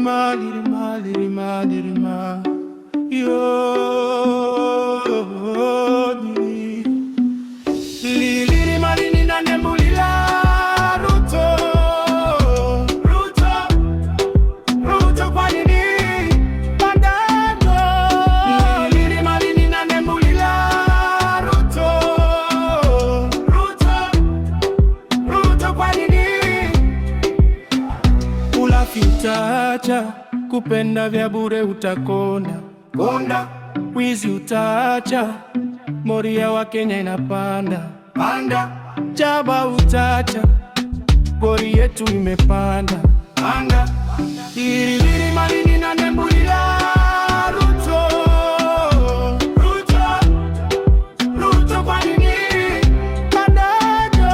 lirima, lirima, lirima, lirima. Yo, lirima linina nembulila Ruto, Ruto, Ruto kwa nini pandano? Lirima linina nembulila Ruto, Ruto, Ruto kwa nini? Ulafi utaacha, kupenda vya bure utakonda konda, wizi utaacha, moria wa Kenya inapanda panda, jaba utaacha, gori yetu imepanda panda. Lirima linina nembulila Ruto, Ruto, Ruto kwa nini pandano?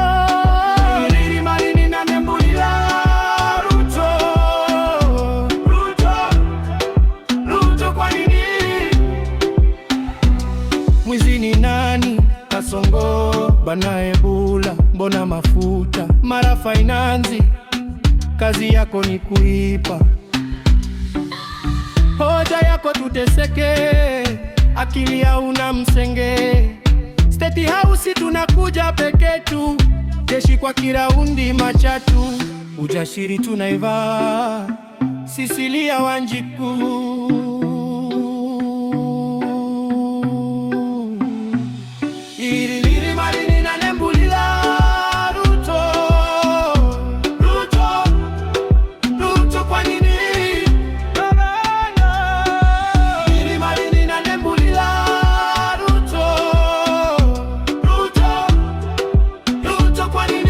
Lirima linina nembulila Ruto, Ruto, Ruto kwa nini? Mwizi ni nani? Kasongo bana Ebula, mbona mafuta mara finance? Kazi yako ni kuipa, hoja yako tuteseke, akili hauna msenge. State House tunakuja peketu, jeshi kwa kiraundi machatu, ujashiri tunaiva, Cecilia Wanjiku. Lirima linina nembulila Ruto, Ruto, Ruto kwa nini pandano? Lirima linina nembulila Ruto, Ruto, Ruto kwa nini?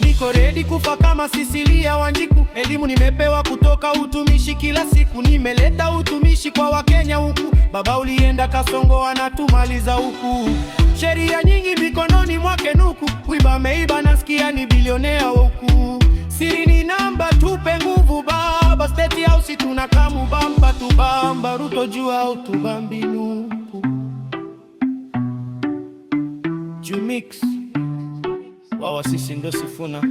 Niko ready kufa kama Cecilia Wanjiku. Elimu nimepewa kutoka utumishi, kila siku nimeleta utumishi kwa Wakenya huku. Baba ulienda Kasongo, anatumaliza huku. Sheria nyingi mikononi mwake nuku, kuiba meiba, nasikia ni bilionea huku. Siri ni namba, tupe nguvu baba. State House tunakamu bamba tubamba, Ruto jua au tubambi nuku. Jumix wawa sisi ndo Sifuna.